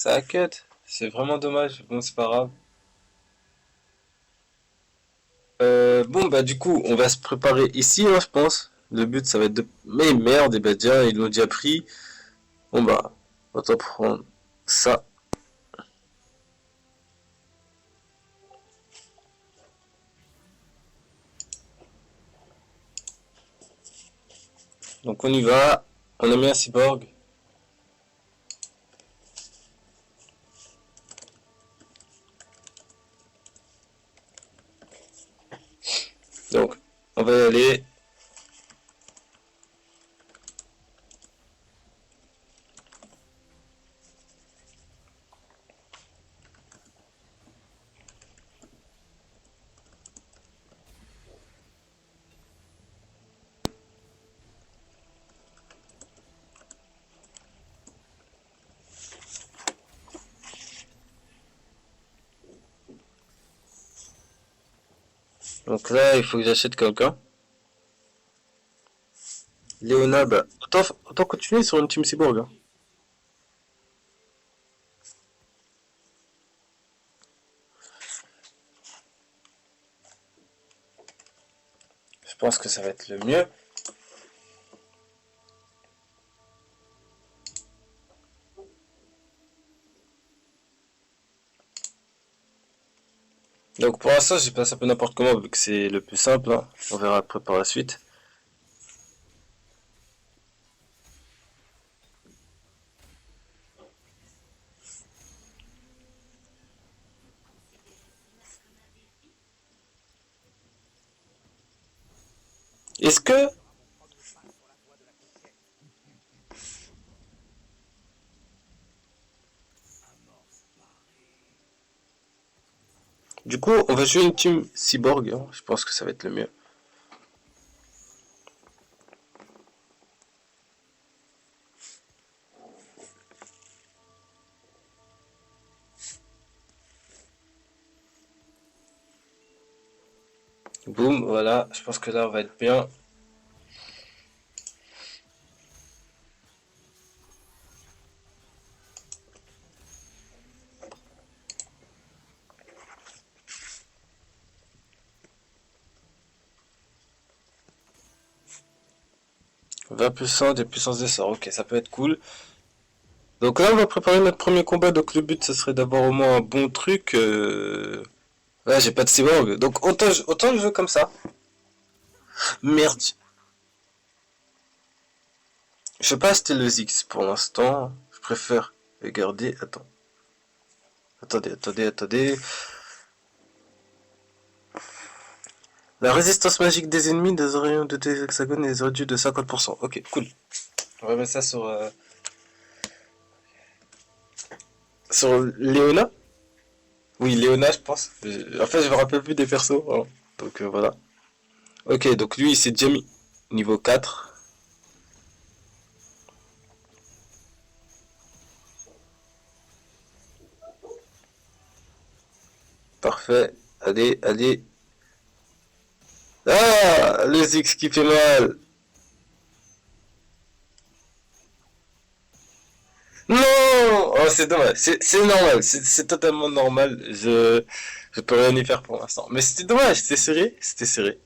Ça a cut. C'est vraiment dommage. Bon, c'est pas grave. Bon, bah, du coup, on va se préparer ici, hein, je pense. Le but, ça va être de. Mais merde, et bah, déjà, ils l'ont déjà pris. Bon, bah, autant prendre ça. Donc, on y va. On a mis un cyborg. Donc, on va y aller. Donc là, il faut que j'achète quelqu'un. Léona, bah, autant continuer sur une team cyborg, hein. Je pense que ça va être le mieux. Donc pour l'instant, j'y passe un peu n'importe comment vu que c'est le plus simple, hein. On verra après par la suite. Est-ce que du coup, on va jouer une team cyborg, hein. Je pense que ça va être le mieux. Boum, voilà, je pense que là on va être bien. Vingt puissance des puissances des sorts, ok, ça peut être cool. Donc là, on va préparer notre premier combat. Donc le but, ce serait d'avoir au moins un bon truc. Là, j'ai pas de cyborg. Donc autant je veux comme ça. Merde. Je sais pas acheter le Zix pour l'instant. Je préfère le garder. Attends. Attendez. La résistance magique des ennemis des rayons de tes hexagones est réduite de 50%. Ok, cool. On va mettre ça sur Léona. Oui, Léona, je pense. En fait, je me rappelle plus des persos, hein. Donc voilà. Ok, donc lui, il s'est déjà mis niveau 4. Parfait. Allez. Ah, le Zix qui fait mal. Non. Oh, c'est dommage. C'est normal. C'est totalement normal. Je peux rien y faire pour l'instant. Mais c'était dommage. C'était serré. C'était serré.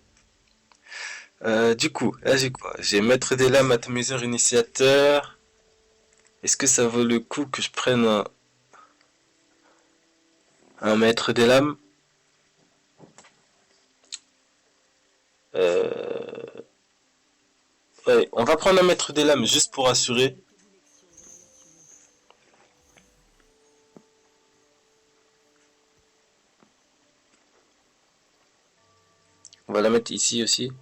Du coup, là j'ai quoi? J'ai maître des lames, atomiseur, initiateur. Est-ce que ça vaut le coup que je prenne un maître des lames? euh... Ouais, on va prendre un maître des lames juste pour assurer. On va la mettre ici aussi.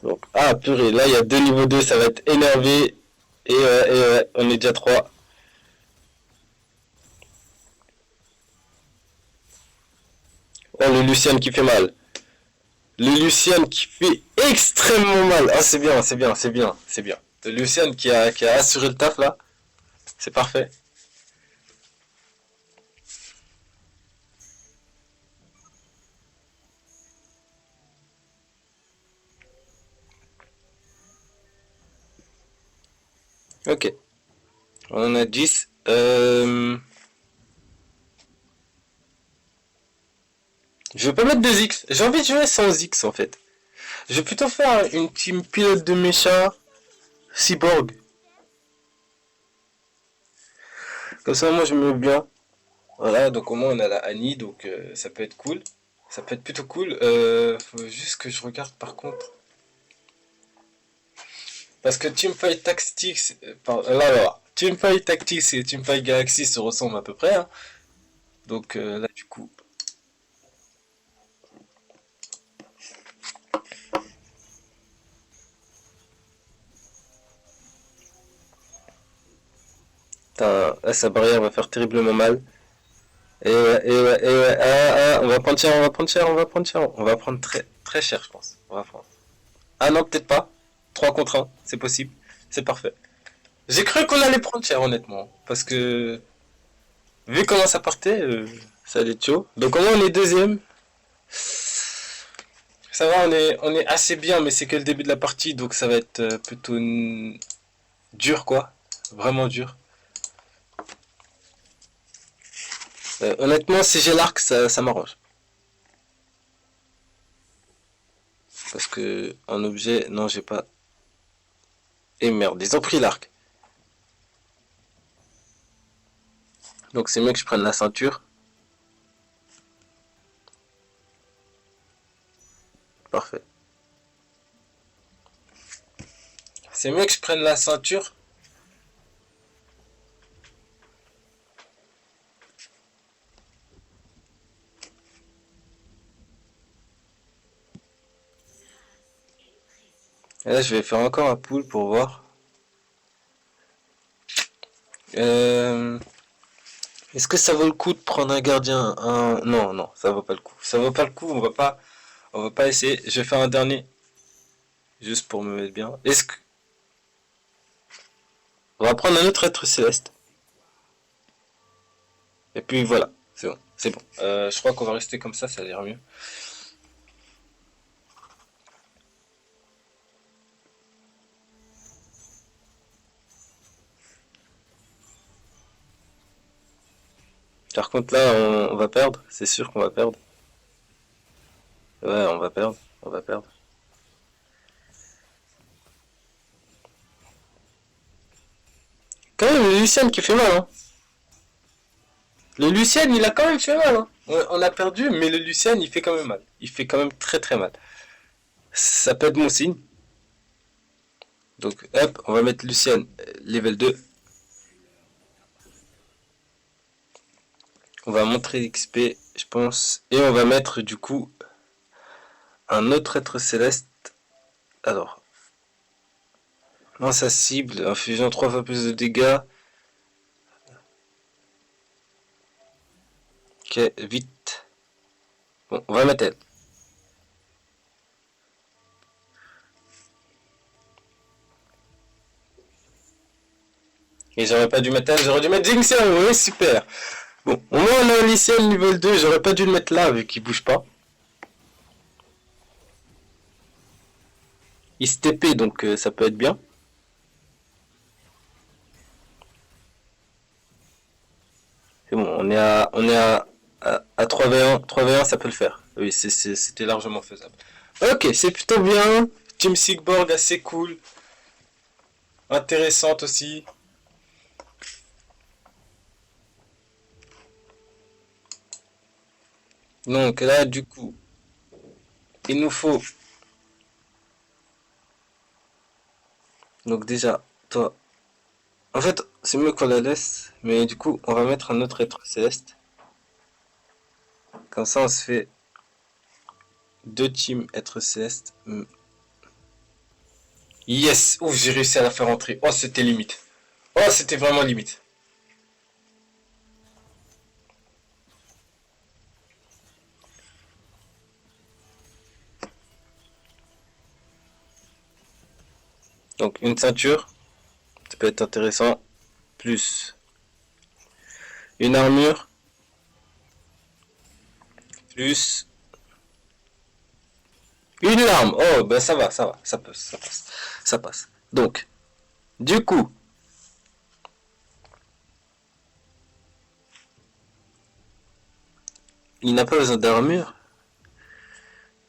Donc, ah purée, là il y a deux niveaux 2, ça va être énervé. Et on est déjà 3. Oh, le Lucian qui fait mal. Le Lucian qui fait extrêmement mal. Ah, c'est bien. Le Lucian qui a assuré le taf là, c'est parfait. Ok, on en a 10. Je vais pas mettre 2 X. J'ai envie de jouer sans X en fait. Je vais plutôt faire une team pilote de mécha cyborg. Comme ça, moi je me mets bien. Voilà, donc au moins on a la Annie, donc ça peut être cool. Ça peut être plutôt cool. Faut juste que je regarde par contre. Parce que Teamfight Tactics, là, Teamfight Tactics et Teamfight Galaxy se ressemblent à peu près, hein. Donc là, du coup, putain, là, sa barrière va faire terriblement mal. Et ouais, on va prendre cher, on va prendre cher, on va prendre cher. On va prendre très, très cher, je pense. On va prendre. Ah non, peut-être pas. 3 contre 1, c'est possible. C'est parfait. J'ai cru qu'on allait prendre cher, honnêtement. Parce que, vu comment ça partait, ça allait être chaud. Donc au moins on est deuxième. Ça va, on est assez bien, mais c'est que le début de la partie, donc ça va être plutôt dur, quoi. Vraiment dur. Honnêtement, si j'ai l'arc, ça m'arrange. Parce que en objet, non, j'ai pas. Et merde, ils ont pris l'arc. Donc c'est mieux que je prenne la ceinture. Parfait. C'est mieux que je prenne la ceinture. Et là, je vais faire encore un pool pour voir. Euh, Est-ce que ça vaut le coup de prendre un gardien Non, non, ça vaut pas le coup. Ça vaut pas le coup, on va pas essayer. Je vais faire un dernier, juste pour me mettre bien. Est-ce que... On va prendre un autre être céleste. Et puis voilà, c'est bon. C'est bon. Je crois qu'on va rester comme ça ira mieux. Par contre là, on va perdre. C'est sûr qu'on va perdre. Ouais, on va perdre. On va perdre. Quand même, le Lucien qui fait mal, hein. Le Lucien, il a quand même fait mal, hein. On a perdu, mais le Lucien, il fait quand même mal. Il fait quand même très très mal. Ça peut être mon signe. Donc, hop, on va mettre Lucien level 2. On va montrer l'XP, je pense. Et on va mettre du coup un autre être céleste. Alors, dans sa cible, infligeant 3 fois plus de dégâts. Ok, vite. Bon, on va mettre elle. Et j'aurais pas dû mettre elle, j'aurais dû mettre Jinx, oui, super. Bon, au moins on a un lycéen niveau 2, j'aurais pas dû le mettre là vu qu'il bouge pas. Il se TP donc ça peut être bien. C'est bon, on est à 3v1, 3v1 ça peut le faire. Oui, c'était largement faisable. Ok, c'est plutôt bien. Team Sigborg assez cool. Intéressante aussi. Donc là, du coup, il nous faut... Donc déjà, toi... En fait, c'est mieux qu'on la laisse. Mais du coup, on va mettre un autre être céleste. Comme ça, on se fait 2 teams être céleste. Yes! Ouf, j'ai réussi à la faire entrer. Oh, c'était limite. Oh, c'était vraiment limite. Donc, une ceinture. Ça peut être intéressant. Plus une armure. Plus une larme. Oh, ben ça va, ça va. Ça passe, ça passe. Ça passe. Donc, du coup, Il n'a pas besoin d'armure.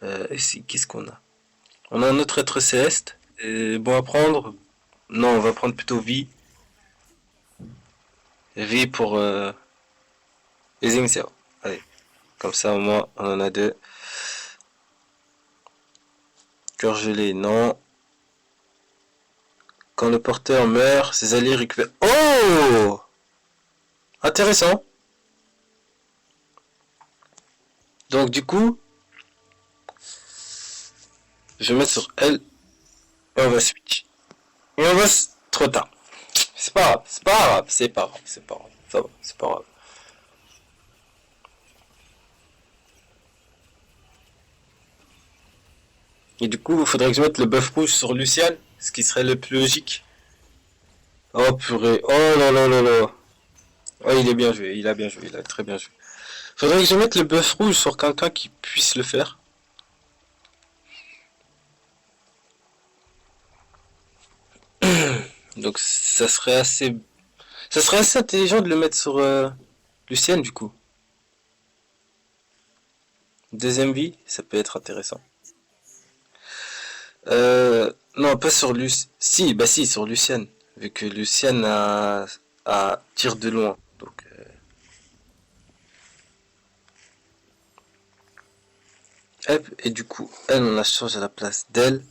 Qu'est-ce qu'on a? On a un autre être céleste. Bon à prendre. Non, on va prendre plutôt vie. Vie pour les initiaux. Allez, comme ça au moins on en a deux. Cœur gelé, non. Quand le porteur meurt, ses alliés récupèrent. Oh! Intéressant. Donc du coup, je vais mettre sur elle et on va switch. Et on va trop tard. C'est pas grave, c'est pas grave, c'est pas grave, c'est pas grave. Ça va, c'est pas grave. Et du coup, il faudrait que je mette le buff rouge sur Lucian, ce qui serait le plus logique. Oh purée, oh là là là là. Oh, il est bien joué, il a bien joué, il a très bien joué. Faudrait que je mette le buff rouge sur quelqu'un qui puisse le faire. Donc ça serait assez intelligent de le mettre sur Lucienne du coup. Deuxième vie, ça peut être intéressant. Non, pas sur Lucienne. Si, bah si, sur Lucienne. Vu que Lucienne a tir de loin. Donc, hop, et du coup, elle, on la change à la place d'elle.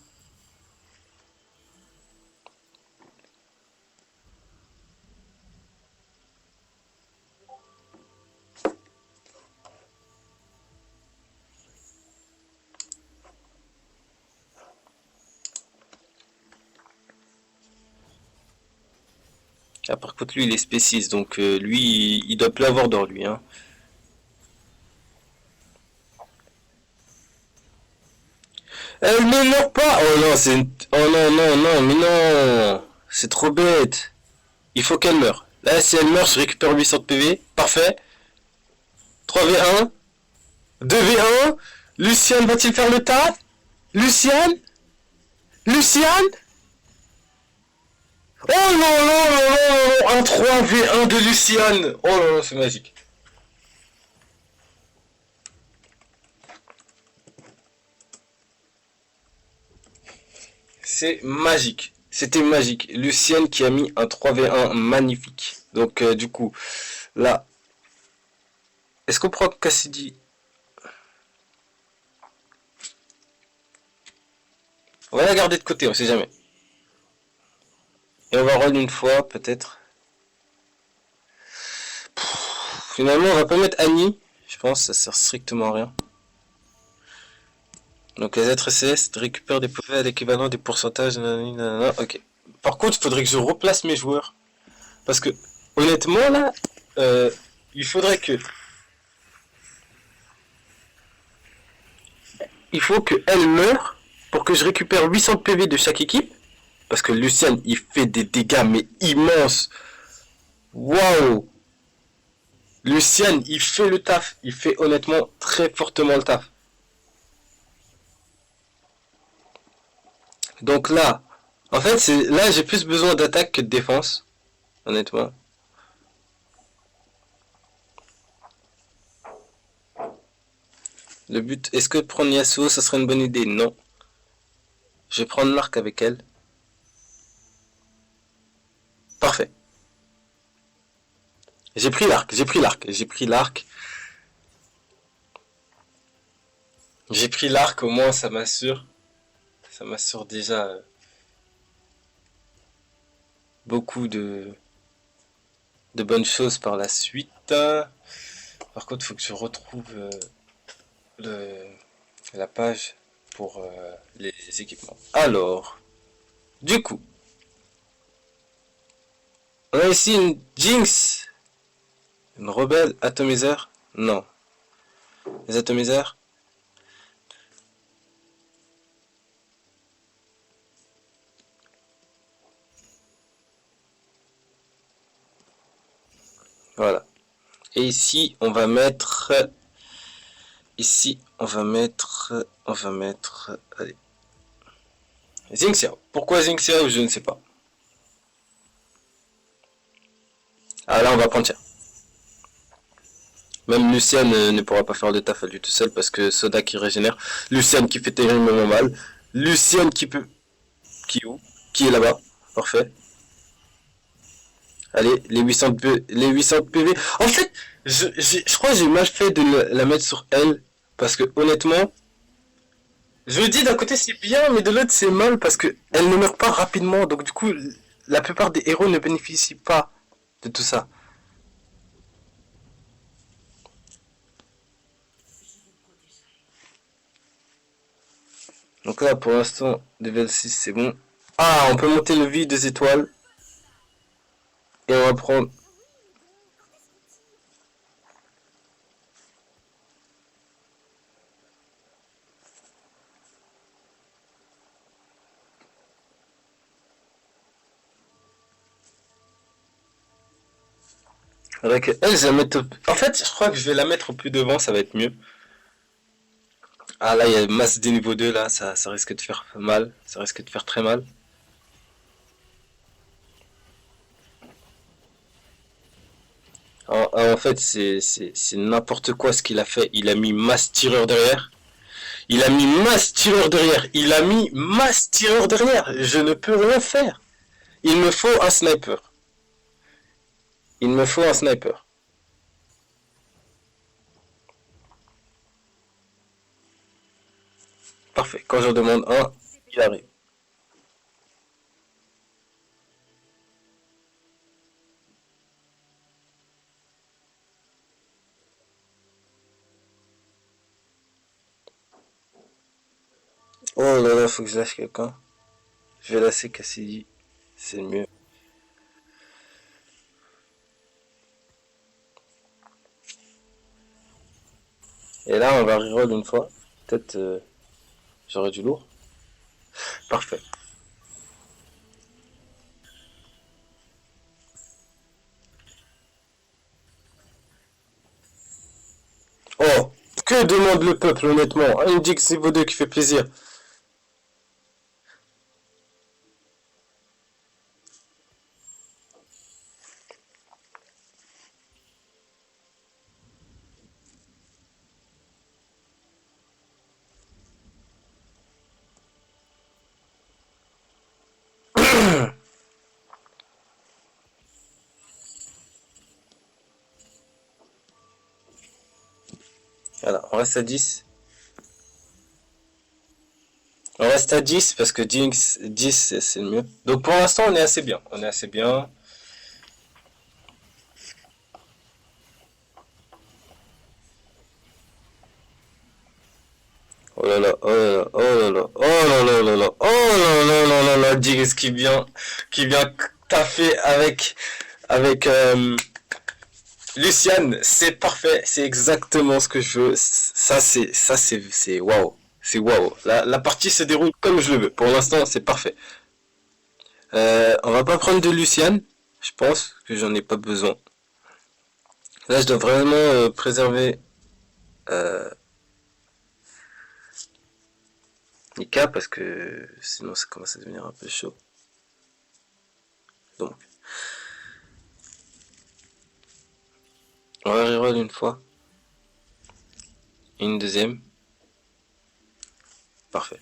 Ah, par contre, lui, il est spéciste, donc lui, il doit plus avoir d'or, lui. Hein. Elle ne meurt pas. Oh non, Oh non, non, non, mais non. C'est trop bête. Il faut qu'elle meure. Là, si elle meurt, je récupère 800 de PV. Parfait. 3v1. 2v1. Luciane va-t-il faire le taf? Luciane? Luciane? Oh non, non, non, non, non, un 3v1 de Luciane. Oh là là, c'est magique. C'est magique. C'était magique. Lucienne qui a mis un 3v1 magnifique. Donc du coup, là, est-ce qu'on prend Cassidy? On va la garder de côté, on sait jamais. Et on va roll une fois, peut-être. Finalement, on va pas mettre Annie. Je pense que ça sert strictement à rien. Donc les êtres célestes récupèrent des PV à l'équivalent des pourcentages. Nanana, ok. Par contre, il faudrait que je replace mes joueurs. Parce que, honnêtement, là, il faudrait que... Il faut qu'elle meure pour que je récupère 800 PV de chaque équipe. Parce que Lucian, il fait des dégâts, mais immenses. Waouh! Lucian, il fait le taf. Il fait honnêtement très fortement le taf. Donc là, en fait, là j'ai plus besoin d'attaque que de défense, honnêtement. Le but, est-ce que prendre Yasuo, ça serait une bonne idée? Non. Je vais prendre l'arc avec elle. Parfait. J'ai pris l'arc, j'ai pris l'arc, j'ai pris l'arc. J'ai pris l'arc, au moins ça m'assure. Ça m'assure déjà beaucoup de bonnes choses par la suite. Par contre, il faut que je retrouve la page pour les équipements. Alors, du coup, on a ici une Jinx, une rebelle atomiseur. Non, les atomiseurs. Voilà. Et ici, on va mettre... Ici, on va mettre... Allez. Xingxiao. Pourquoi Xingxiao? Je ne sais pas. Ah là, on va prendre ça. Même Luciane ne pourra pas faire le taf à lui tout seul parce que Soda qui régénère, Luciane qui fait terriblement mal, Luciane qui peut... Qui où? Qui est là-bas? Parfait. Allez, les 800 PV. En fait, je crois que j'ai mal fait de la mettre sur elle. Parce que honnêtement, je dis d'un côté c'est bien, mais de l'autre c'est mal parce que elle ne meurt pas rapidement. Donc du coup, la plupart des héros ne bénéficient pas de tout ça. Donc là, pour l'instant, level 6 c'est bon. Ah, on peut monter le vie des étoiles. Et on va prendre... Faudrait que elle, je la mette En fait, je crois que je vais la mettre au plus devant, ça va être mieux. Ah là, il y a masse des niveaux 2 là, ça risque de faire mal. Ça risque de faire très mal. En fait, c'est n'importe quoi ce qu'il a fait. Il a mis masse tireur derrière. Il a mis masse tireur derrière. Il a mis masse tireur derrière. Je ne peux rien faire. Il me faut un sniper. Il me faut un sniper. Parfait. Quand je demande un, il arrive. Oh là là, faut que je lâche quelqu'un. Je vais lâcher Cassidy. C'est le mieux. Et là, on va reroll une fois. Peut-être j'aurais du lourd. Parfait. Oh, que demande le peuple, honnêtement? Il me dit que c'est vous deux qui fait plaisir. Voilà, on reste à 10. On reste à 10 parce que 10 c'est le mieux. Donc pour l'instant, on est assez bien. On est assez bien. Oh là là, oh là là, oh là là, oh là là là là, oh là là là là là, Diggs qui vient taffer avec Luciane, c'est parfait, c'est exactement ce que je veux. C'est waouh, c'est waouh. La partie se déroule comme je le veux. Pour l'instant, c'est parfait. On va pas prendre de Luciane, je pense que j'en ai pas besoin. Là, je dois vraiment préserver euh, Nika parce que sinon ça commence à devenir un peu chaud. Donc, on va reroll une fois. Et une deuxième. Parfait.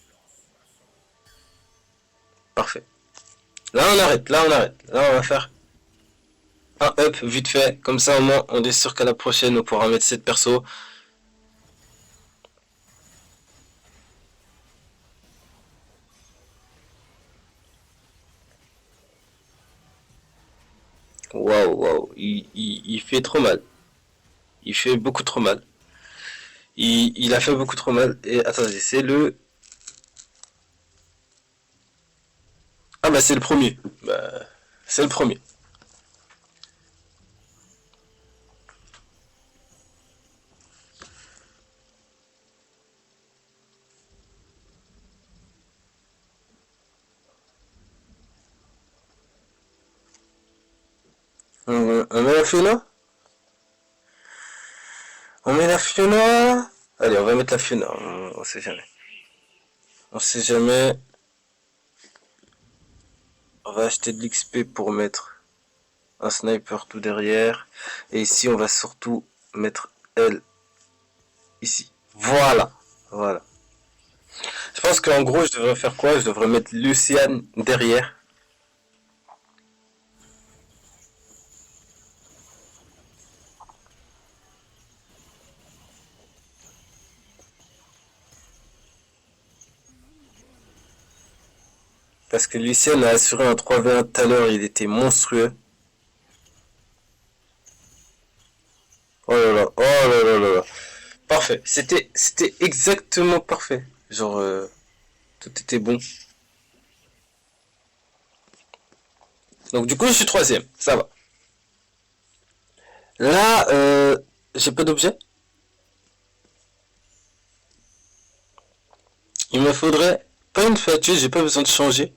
Parfait. Là on arrête, là on arrête. Là on va faire un up vite fait. Comme ça au moins on est sûr qu'à la prochaine on pourra mettre cette perso. Waouh, waouh. Il fait trop mal. Il fait beaucoup trop mal. Il a fait beaucoup trop mal. Et attendez, c'est le... Ah bah c'est le premier. Bah, c'est le premier. On met la Fiona. On met la Fiona. Allez, on va mettre la Fiona. On sait jamais. On sait jamais. On va acheter de l'XP pour mettre un sniper tout derrière. Et ici, on va surtout mettre L ici. Voilà. Voilà. Je pense qu'en gros, je devrais faire quoi? Je devrais mettre Luciane derrière. Parce que Luciane a assuré un 3v1 tout à l'heure, il était monstrueux. Oh là là, oh là là là là. Parfait. C'était exactement parfait. Genre, tout était bon. Donc du coup, je suis troisième. Ça va. Là, j'ai pas d'objet. Il me faudrait pas une statue, j'ai pas besoin de changer.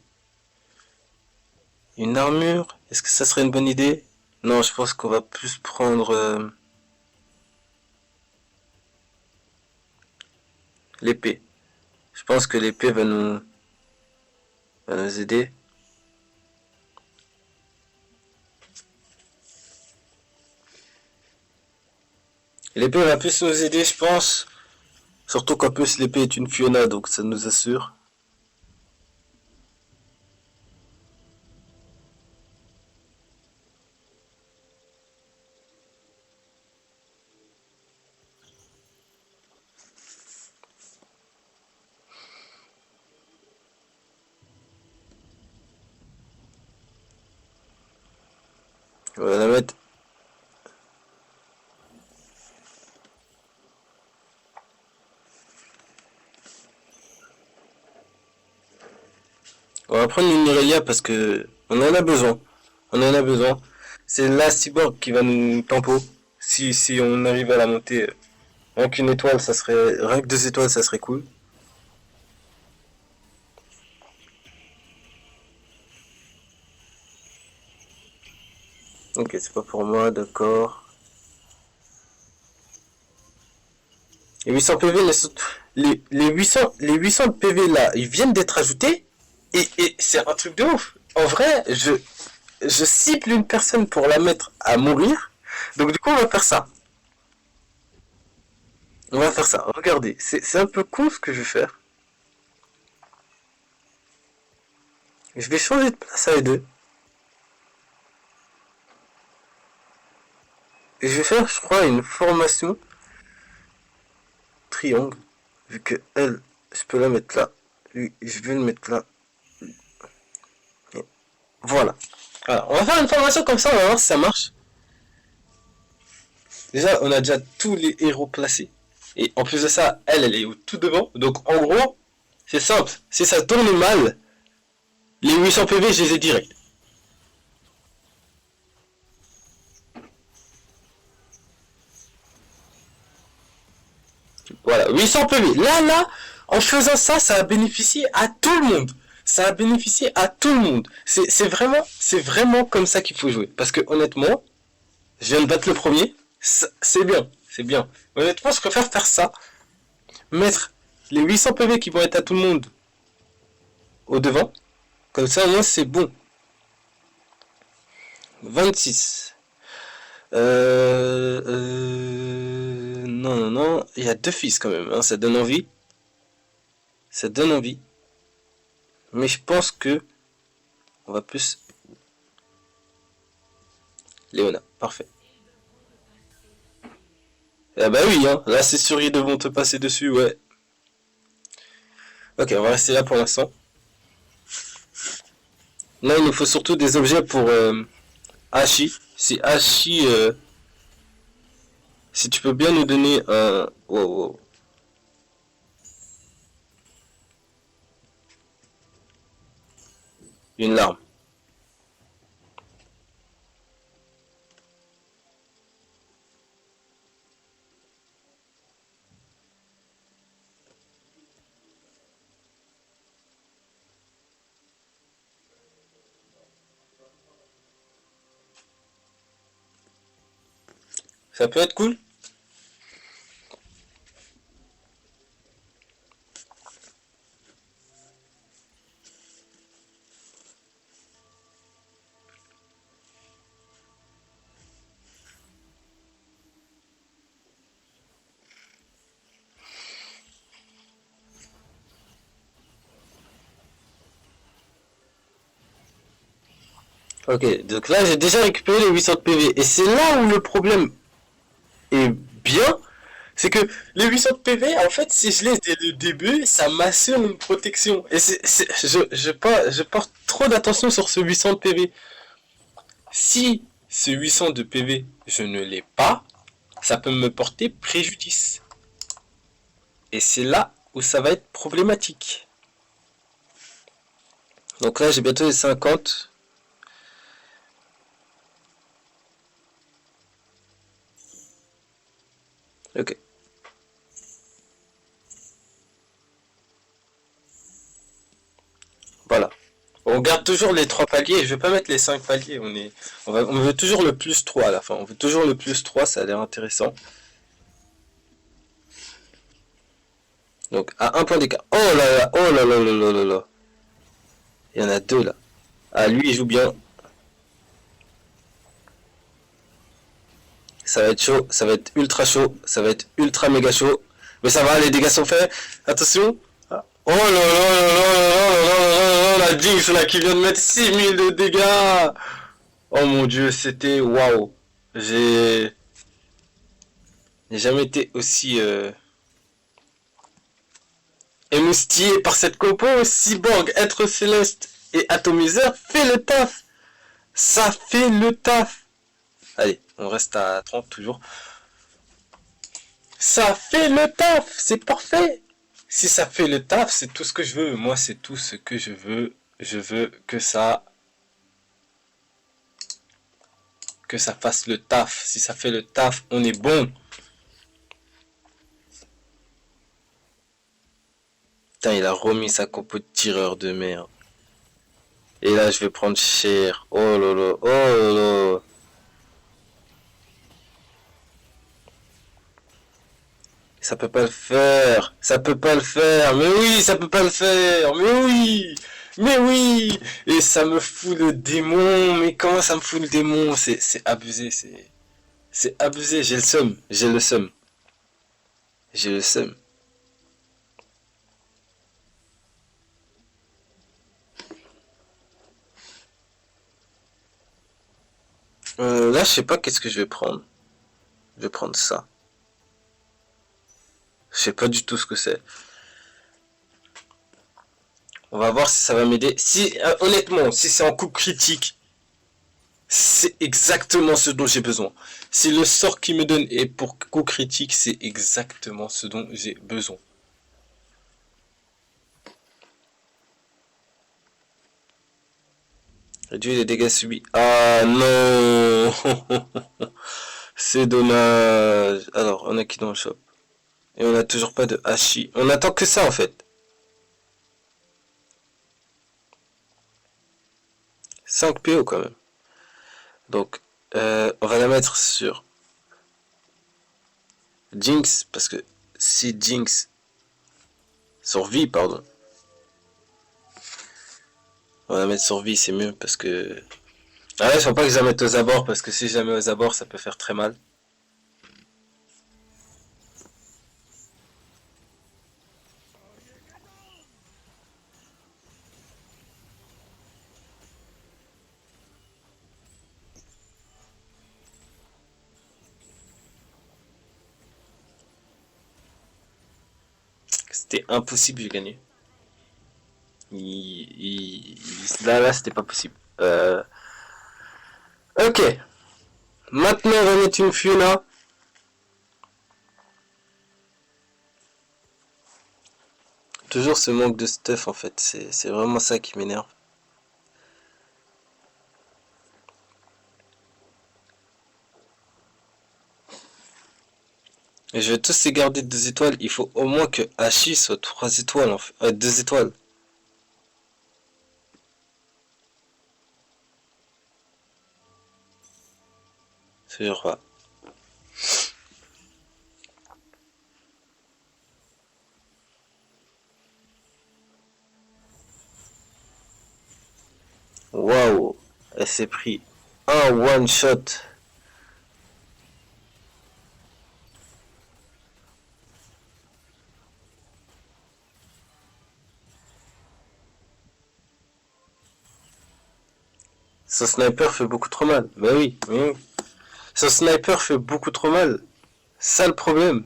Une armure, est-ce que ça serait une bonne idée? Non, je pense qu'on va plus prendre l'épée. Je pense que l'épée va nous aider. L'épée va plus nous aider, je pense. Surtout qu'en plus l'épée est une Fiona, donc ça nous assure. On va la mettre. On va prendre une Irelia parce que on en a besoin. On en a besoin. C'est la cyborg qui va nous tempo. Si on arrive à la monter. Rien qu'une étoile, ça serait. Rien que 2 étoiles, ça serait cool. Ok, c'est pas pour moi, d'accord. Les 800 PV, les 800 PV là, ils viennent d'être ajoutés. Et c'est un truc de ouf. En vrai, je cible une personne pour la mettre à mourir. Donc du coup, on va faire ça. On va faire ça. Regardez, c'est un peu con ce que je vais faire. Je vais changer de place à deux. Et je vais faire, je crois, une formation triangle. Vu que elle, je peux la mettre là. Lui, je vais le mettre là. Et voilà. Alors, on va faire une formation comme ça, on va voir si ça marche. Déjà, on a déjà tous les héros placés. Et en plus de ça, elle est tout devant. Donc en gros, c'est simple. Si ça tourne mal, les 800 PV, je les ai direct. Voilà, 800 PV. Là, en faisant ça, ça a bénéficié à tout le monde. Ça a bénéficié à tout le monde. C'est vraiment comme ça qu'il faut jouer. Parce que honnêtement, je viens de battre le premier. C'est bien, c'est bien. Honnêtement, je préfère faire ça. Mettre les 800 PV qui vont être à tout le monde au devant. Comme ça, au moins, c'est bon. 26. Non, non, non. Il y a deux fils quand même. Hein. Ça donne envie. Ça donne envie. Mais je pense que on va plus Léona. Parfait. Ah bah oui, hein. Là, c'est sûr, ils devront te passer dessus, ouais. Ok, on va rester là pour l'instant. Là, il nous faut surtout des objets pour Hachi. Si Hachi, si tu peux bien nous donner un... Wow, wow. Une larme. Ça peut être cool. Ok, donc là j'ai déjà récupéré les 800 de PV. Et c'est là où le problème est bien. C'est que les 800 de PV, en fait, si je l'ai dès le début, ça m'assure une protection. Et je porte trop d'attention sur ce 800 de PV. Si ce 800 de PV, je ne l'ai pas, ça peut me porter préjudice. Et c'est là où ça va être problématique. Donc là, j'ai bientôt les 50. Ok. Voilà. On garde toujours les 3 paliers. Je vais pas mettre les 5 paliers. On veut toujours le plus 3 à la fin. On veut toujours le plus 3. Ça a l'air intéressant. Donc, à un point d'écart. Oh là là. Oh là là là là là là. Il y en a deux là. Ah, lui, il joue bien. Ça va être chaud. Ça va être ultra chaud. Ça va être ultra méga chaud. Mais ça va, les dégâts sont faits. Attention. Oh là là là là là là là là, la Jinx là qui vient de mettre 6000 de dégâts. Oh mon dieu, c'était waouh. J'ai jamais été aussi émoustillé par cette compo. Cyborg, être céleste et atomiseur fait le taf. Ça fait le taf. Allez, on reste à 30 toujours. Ça fait le taf, c'est parfait. Si ça fait le taf, c'est tout ce que je veux. Moi, c'est tout ce que je veux. Je veux que ça fasse le taf. Si ça fait le taf, on est bon. Putain, il a remis sa compo de tireur de merde. Et là, je vais prendre cher. Oh là là, oh là là. Ça peut pas le faire. Ça peut pas le faire. Mais oui, ça peut pas le faire. Mais oui. Mais oui. Et ça me fout le démon. Mais comment ça me fout le démon? C'est abusé. C'est abusé. J'ai le seum. J'ai le seum. J'ai le seum. Là, je sais pas qu'est-ce que je vais prendre. Je vais prendre ça. Je sais pas du tout ce que c'est. On va voir si ça va m'aider. Si, honnêtement, si c'est en coup critique, c'est exactement ce dont j'ai besoin. Si le sort qu'il me donne est pour coup critique, c'est exactement ce dont j'ai besoin. Réduire les dégâts subis. Ah non. C'est dommage. Alors, on a qui dans le shop? Et on a toujours pas de Hachi. On attend que ça en fait. 5 PO quand même. Donc, on va la mettre sur Jinx. Parce que si Jinx survit, pardon. On va la mettre sur vie, c'est mieux parce que. Ah ouais, je faut pas que je la mette aux abords parce que si je la mets aux abords, ça peut faire très mal. C'était impossible de gagner. Là, c'était pas possible. Ok. Maintenant, on va mettre une Fiona. Toujours ce manque de stuff en fait. C'est vraiment ça qui m'énerve. Et je vais tous les garder 2 étoiles. Il faut au moins que Hachi soit 3 étoiles en fait. 2 étoiles. C'est genre pas. Waouh. Elle s'est pris un one shot. Ce sniper fait beaucoup trop mal. Bah oui, oui. Ce sniper fait beaucoup trop mal. Ça le problème.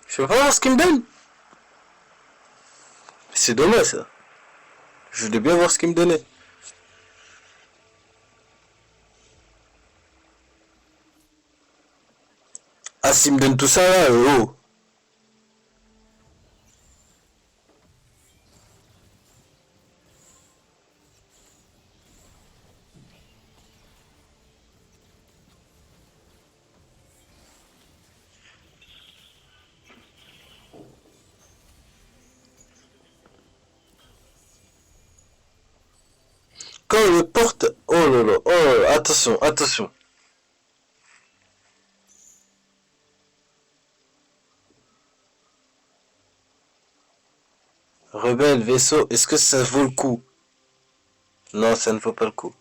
Je veux pas voir ce qu'il me donne. C'est dommage ça. Je voulais bien voir ce qu'il me donnait. Ah, s'il me donne tout ça là, oh. Quand on le porte, oh là là, oh là là, attention, attention. Rebelle, vaisseau, est-ce que ça vaut le coup? Non, ça ne vaut pas le coup.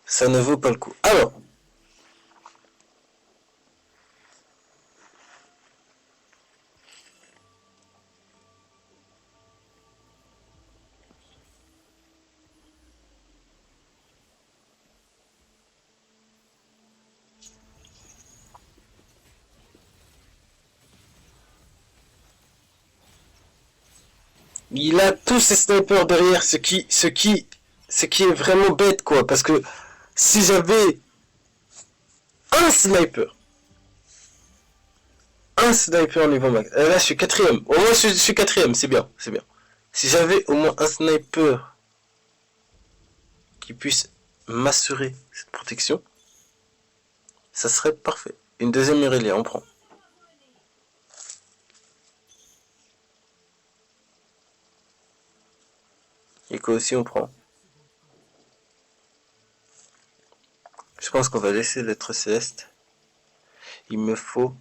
Ça ne vaut pas le coup. Alors, il a tous ses snipers derrière, ce qui est vraiment bête quoi, parce que si j'avais un sniper, niveau max, là je suis quatrième, au moins je suis quatrième, c'est bien, c'est bien. Si j'avais au moins un sniper qui puisse m'assurer cette protection, ça serait parfait. Une deuxième Irelia, on prend. Et quoi aussi on prend. Je pense qu'on va laisser l'être céleste. Il me faut...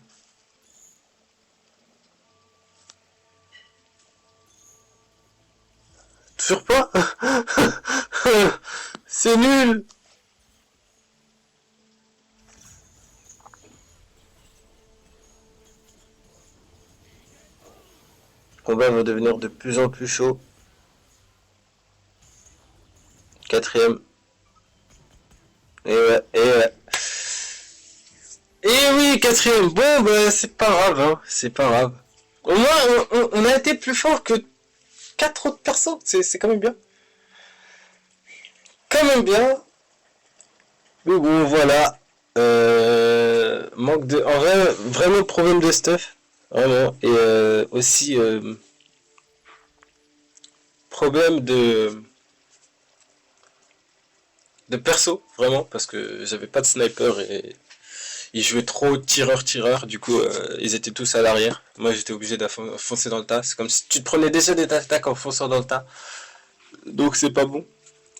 Toujours pas. C'est nul. Le combat va devenir de plus en plus chaud. Quatrième. Et ouais, et ouais. Et oui, quatrième. Bon, bah, c'est pas grave, hein. C'est pas grave. Au moins, on a été plus fort que 4 autres personnes. C'est quand même bien. Quand même bien. Mais bon, voilà. Manque de... En vrai, vraiment problème de stuff. Vraiment. Et aussi... problème de perso, vraiment, parce que j'avais pas de sniper et ils jouaient trop tireur-tireur, du coup ils étaient tous à l'arrière. Moi j'étais obligé de foncer dans le tas, c'est comme si tu te prenais déjà des attaques en fonçant dans le tas, donc c'est pas bon.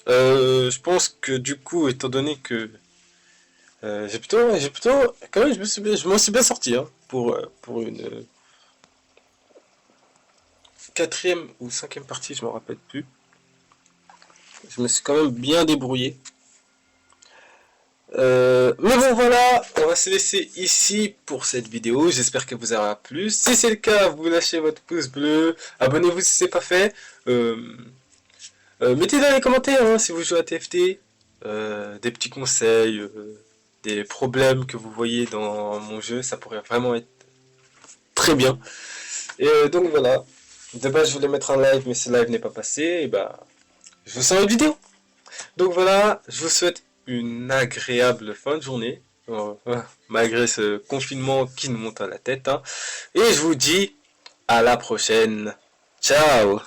Je pense que du coup, étant donné que j'ai plutôt, quand même, je m'en suis bien sorti hein, pour une quatrième ou cinquième partie, je m'en rappelle plus. Je me suis quand même bien débrouillé. Mais bon voilà, on va se laisser ici pour cette vidéo, j'espère qu'elle vous aura plu. Si c'est le cas, vous lâchez votre pouce bleu, abonnez-vous si c'est pas fait. Mettez dans les commentaires hein, si vous jouez à TFT, des petits conseils, des problèmes que vous voyez dans mon jeu, ça pourrait vraiment être très bien. Et donc voilà, de base je voulais mettre un live mais ce live n'est pas passé, et bah je vous sens une vidéo. Donc voilà, je vous souhaite une agréable fin de journée, malgré ce confinement qui nous monte à la tête. Hein. Et je vous dis à la prochaine. Ciao!